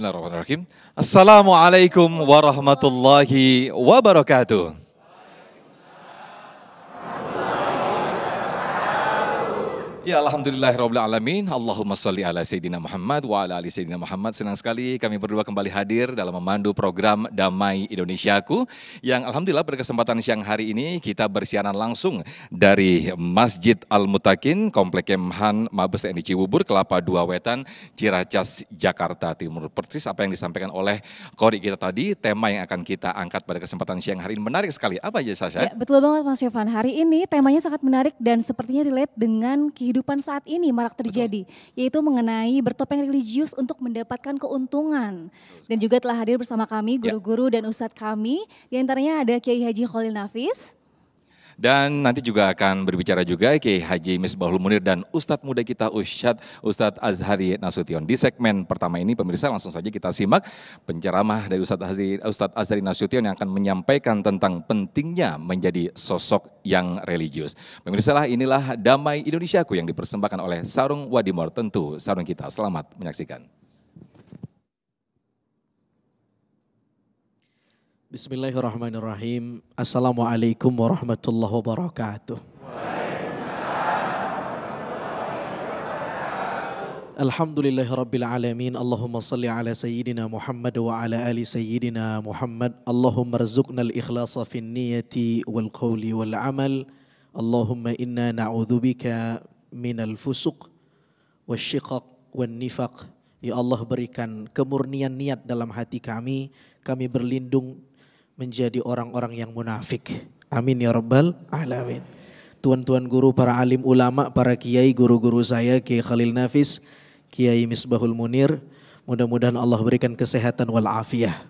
Bismillahirrahmanirrahim. Assalamualaikum warahmatullahi wabarakatuh. Ya alhamdulillahirabbil alamin. Allahumma shalli ala sayyidina Muhammad wa ala ali sayyidina Muhammad. Senang sekali kami berdua kembali hadir dalam memandu program Damai Indonesiaku yang alhamdulillah pada kesempatan siang hari ini kita bersiaran langsung dari Masjid Al-Mutakin, Komplek Kemhan Mabes TNI Cibubur, Kelapa II Wetan, Ciracas, Jakarta Timur. Persis apa yang disampaikan oleh Qori kita tadi, tema yang akan kita angkat pada kesempatan siang hari ini menarik sekali. Apa aja Sasha? Ya, betul banget Mas Yofan. Hari ini temanya sangat menarik dan sepertinya relate dengan kehidupan saat ini marak terjadi, yaitu mengenai bertopeng religius untuk mendapatkan keuntungan. Dan juga telah hadir bersama kami guru-guru dan ustadz kami, diantaranya ada Kiai Haji Khalil Nafis. Dan nanti juga akan berbicara juga Kiai Haji Misbahul Munir dan Ustadz muda kita Ustadz Azhari Nasution. Di segmen pertama ini pemirsa langsung saja kita simak penceramah dari Ustadz Azhari Nasution yang akan menyampaikan tentang pentingnya menjadi sosok yang religius. Pemirsa inilah Damai Indonesiaku yang dipersembahkan oleh Sarung Wadimor, tentu sarung kita. Selamat menyaksikan. Bismillahirrahmanirrahim. Assalamualaikum warahmatullahi wabarakatuh. Alhamdulillahirabbil alamin. Allahumma salli ala sayyidina Muhammad wa ala ali sayyidina Muhammad. Allahumma rzuqnal ikhlasa fin niyati wal qawli wal amal. Allahumma inna na'udzubika minal fusuq wasyiqaq wan nifaq. Ya Allah, berikan kemurnian niat dalam hati kami. Kami berlindung menjadi orang-orang yang munafik. Amin ya rabbal alamin. Tuan-tuan guru, para alim ulama, para kiai, guru-guru saya, Kiai Khalil Nafis, Kiai Misbahul Munir, mudah-mudahan Allah berikan kesehatan wal afiyah.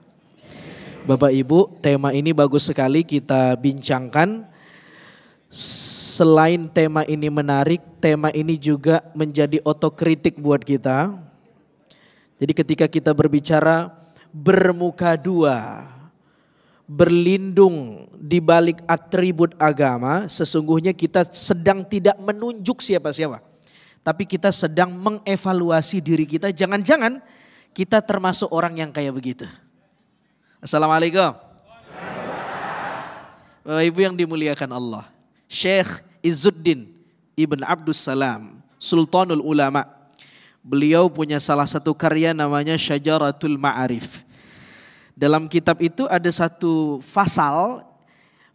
Bapak Ibu, tema ini bagus sekali kita bincangkan. Selain tema ini menarik, tema ini juga menjadi otokritik buat kita. Jadi ketika kita berbicara bermuka dua, berlindung di balik atribut agama, sesungguhnya kita sedang tidak menunjuk siapa-siapa. Tapi kita sedang mengevaluasi diri kita, jangan-jangan kita termasuk orang yang kayak begitu. Assalamualaikum. Bapak Ibu yang dimuliakan Allah. Syekh Izzuddin Ibn Abdus Salam, Sultanul Ulama. Beliau punya salah satu karya namanya Syajaratul Ma'arif. Dalam kitab itu ada satu fasal,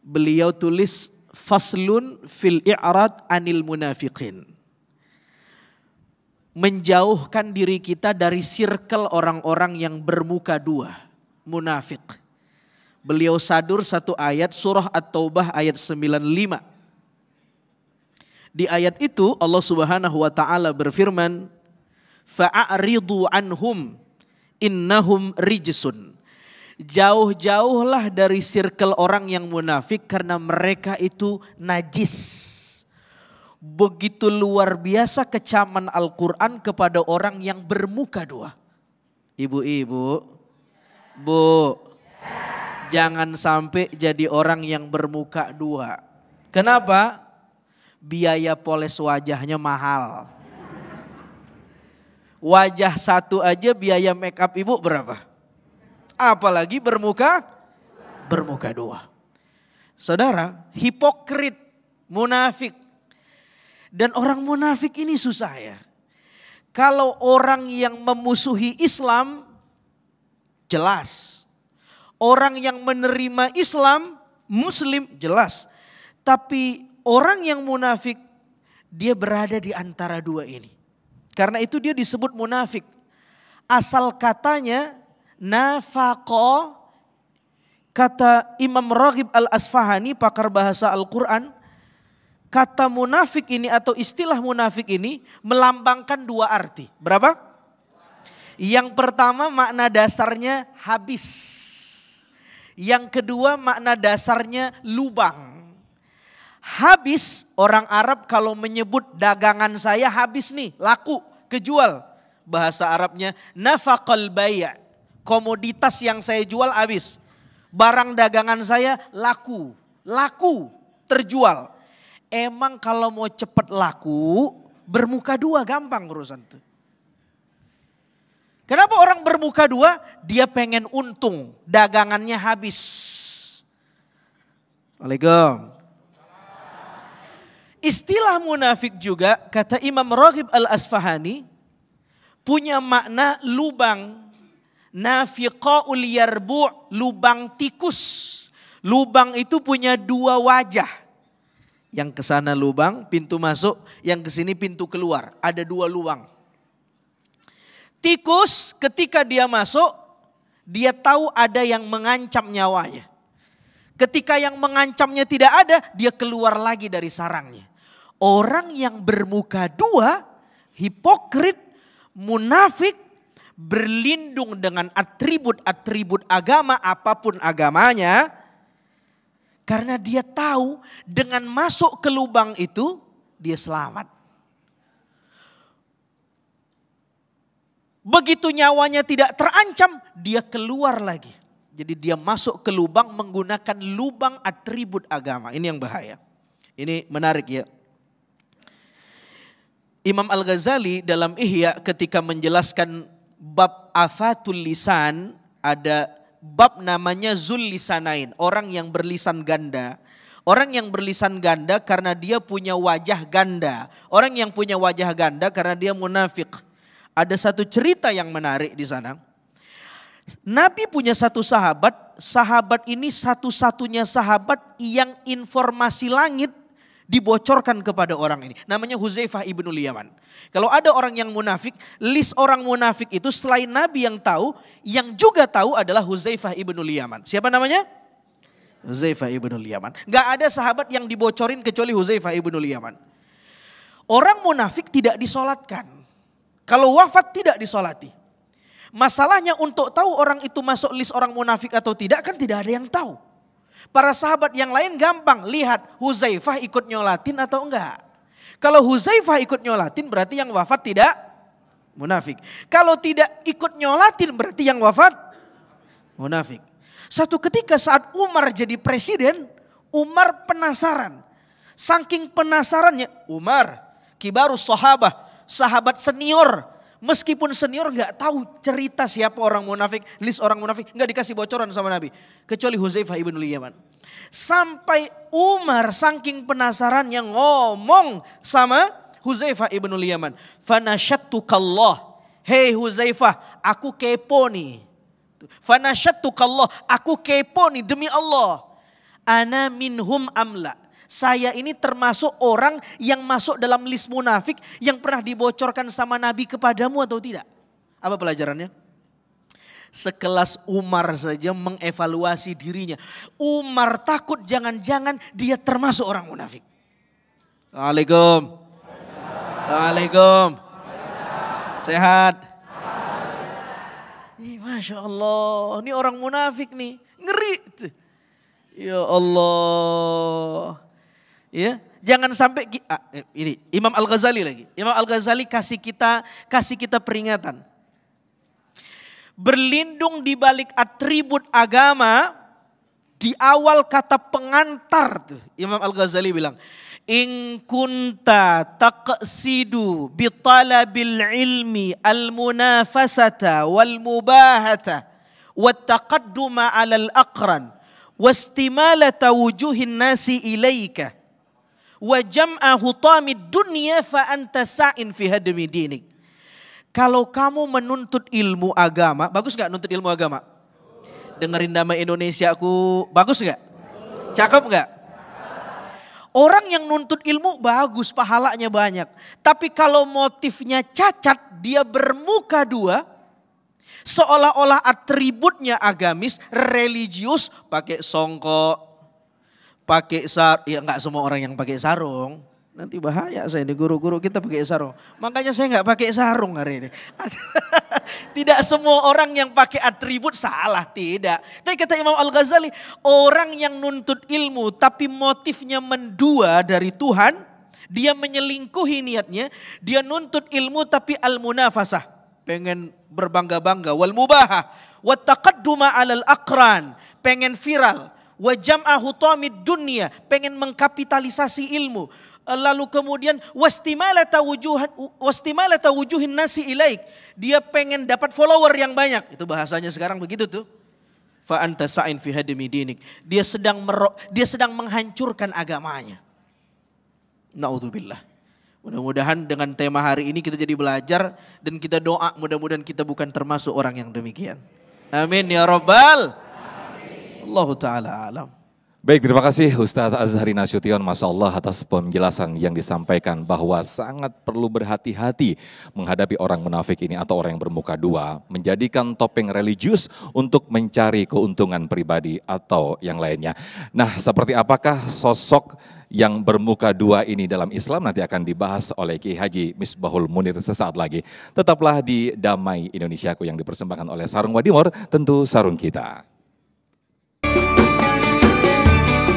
beliau tulis faslun fil i'rad anil munafiqin. Menjauhkan diri kita dari circle orang-orang yang bermuka dua, munafik. Beliau sadur satu ayat surah At-Taubah ayat 95. Di ayat itu Allah Subhanahu wa taala berfirman, fa'aridu anhum innahum rijsun. Jauh-jauhlah dari circle orang yang munafik karena mereka itu najis. Begitu luar biasa kecaman Al-Quran kepada orang yang bermuka dua. Ibu-ibu, Bu, jangan sampai jadi orang yang bermuka dua. Kenapa? Biaya poles wajahnya mahal. Wajah satu aja biaya make up ibu berapa? Apalagi bermuka dua. Saudara, hipokrit, munafik. Dan orang munafik ini susah ya. Kalau orang yang memusuhi Islam, jelas. Orang yang menerima Islam, Muslim, jelas. Tapi orang yang munafik, dia berada di antara dua ini. Karena itu dia disebut munafik. Asal katanya nafaqo, kata Imam Raghib Al-Asfahani, pakar bahasa Al-Quran, kata munafik ini atau istilah munafik ini melambangkan dua arti. Berapa? Yang pertama makna dasarnya habis. Yang kedua makna dasarnya lubang. Habis, orang Arab kalau menyebut dagangan saya habis nih, laku, kejual. Bahasa Arabnya nafaqal bay'. Komoditas yang saya jual habis. Barang dagangan saya laku, terjual. Emang kalau mau cepat laku, bermuka dua gampang urusan itu. Kenapa orang bermuka dua? Dia pengen untung, dagangannya habis. Waalaikumsalam. Istilah munafik juga kata Imam Raghib Al-Asfahani punya makna lubang. Nafiqaul yarbu', lubang tikus. Lubang itu punya dua wajah. Yang ke sana lubang, pintu masuk, yang ke sini pintu keluar. Ada dua lubang. Tikus ketika dia masuk, dia tahu ada yang mengancam nyawanya. Ketika yang mengancamnya tidak ada, dia keluar lagi dari sarangnya. Orang yang bermuka dua, hipokrit, munafik, berlindung dengan atribut-atribut agama apapun agamanya. Karena dia tahu dengan masuk ke lubang itu, dia selamat. Begitu nyawanya tidak terancam, dia keluar lagi. Jadi dia masuk ke lubang menggunakan lubang atribut agama. Ini yang bahaya. Ini menarik ya. Imam Al-Ghazali dalam Ihya ketika menjelaskan bab afatul lisan, ada bab namanya zul lisanain, orang yang berlisan ganda. Orang yang berlisan ganda karena dia punya wajah ganda. Orang yang punya wajah ganda karena dia munafik. Ada satu cerita yang menarik di sana. Nabi punya satu sahabat, sahabat ini satu-satunya sahabat yang informasi langit dibocorkan kepada orang ini. Namanya Huzaifah ibnul Yaman. Kalau ada orang yang munafik, list orang munafik itu selain Nabi yang tahu, yang juga tahu adalah Huzaifah ibnul Yaman. Siapa namanya? Huzaifah ibnul Yaman. Gak ada sahabat yang dibocorin kecuali Huzaifah ibnul Yaman. Orang munafik tidak disolatkan. Kalau wafat tidak disolati. Masalahnya untuk tahu orang itu masuk list orang munafik atau tidak kan tidak ada yang tahu. Para sahabat yang lain gampang lihat Huzaifah ikut nyolatin atau enggak. Kalau Huzaifah ikut nyolatin berarti yang wafat tidak munafik. Kalau tidak ikut nyolatin berarti yang wafat munafik. Satu ketika saat Umar jadi presiden, Umar penasaran. Saking penasarannya, Umar kibarus sahabah, sahabat senior. Meskipun senior gak tahu cerita siapa orang munafik, list orang munafik, gak dikasih bocoran sama Nabi. Kecuali Huzaifah ibnul Yaman. Sampai Umar saking penasarannya ngomong sama Huzaifah ibnul Yaman. Fanasyattukallah, hei Huzaifah, aku kepo nih. Fanasyattukallah, aku kepo nih demi Allah. Ana minhum amla. Saya ini termasuk orang yang masuk dalam list munafik yang pernah dibocorkan sama Nabi kepadamu atau tidak? Apa pelajarannya? Sekelas Umar saja mengevaluasi dirinya. Umar takut jangan-jangan dia termasuk orang munafik. Assalamualaikum. Assalamualaikum. Sehat. Masya Allah, ini orang munafik nih. Ngeri. Ya Allah. Ya, jangan sampai ini Imam Al-Ghazali lagi. Imam Al-Ghazali kasih kita peringatan. Berlindung di balik atribut agama di awal kata pengantar tuh. Imam Al-Ghazali bilang, "In kunta taqsidu bi talabil ilmi al-munafasata wal mubahata wat taqadduma 'alal aqran wastimalata wujuhin nasi ilaika." Wa jam'a hutamid dunya fa anta sa'in fi hadmi dinik. Kalau kamu menuntut ilmu agama, bagus gak nuntut ilmu agama? Dengerin Damai Indonesiaku, bagus gak? Cakep gak? Orang yang nuntut ilmu bagus, pahalanya banyak. Tapi kalau motifnya cacat, dia bermuka dua, seolah-olah atributnya agamis, religius, pakai songkok, pakai ya nggak semua orang yang pakai sarung. Nanti bahaya saya ini guru-guru kita pakai sarung. Makanya saya nggak pakai sarung hari ini. Tidak semua orang yang pakai atribut salah, tidak. Tapi kata Imam Al-Ghazali, orang yang nuntut ilmu tapi motifnya mendua dari Tuhan, dia menyelingkuhi niatnya, dia nuntut ilmu tapi al-munafasah, pengen berbangga-bangga, wal mubahah, wat taqadduma 'alal aqran, pengen viral. Wa jam'a hutamid dunya, pengen mengkapitalisasi ilmu. Lalu kemudian wastimalata wujuhin nasi ilaik. Dia pengen dapat follower yang banyak. Itu bahasanya sekarang begitu tuh. Fa anta sa'in fi hadmi dinik. Dia sedang menghancurkan agamanya. Naudzubillah. Mudah-mudahan dengan tema hari ini kita jadi belajar dan kita doa mudah-mudahan kita bukan termasuk orang yang demikian. Amin ya rabbal. Allahu taala alam. Baik, terima kasih Ustadz Azhari Nasution, Masya Allah atas penjelasan yang disampaikan bahwa sangat perlu berhati-hati menghadapi orang munafik ini atau orang yang bermuka dua, menjadikan topeng religius untuk mencari keuntungan pribadi atau yang lainnya. Nah, seperti apakah sosok yang bermuka dua ini dalam Islam nanti akan dibahas oleh Kiai Haji Misbahul Munir sesaat lagi. Tetaplah di Damai Indonesiaku yang dipersembahkan oleh Sarung Wadimor, tentu sarung kita.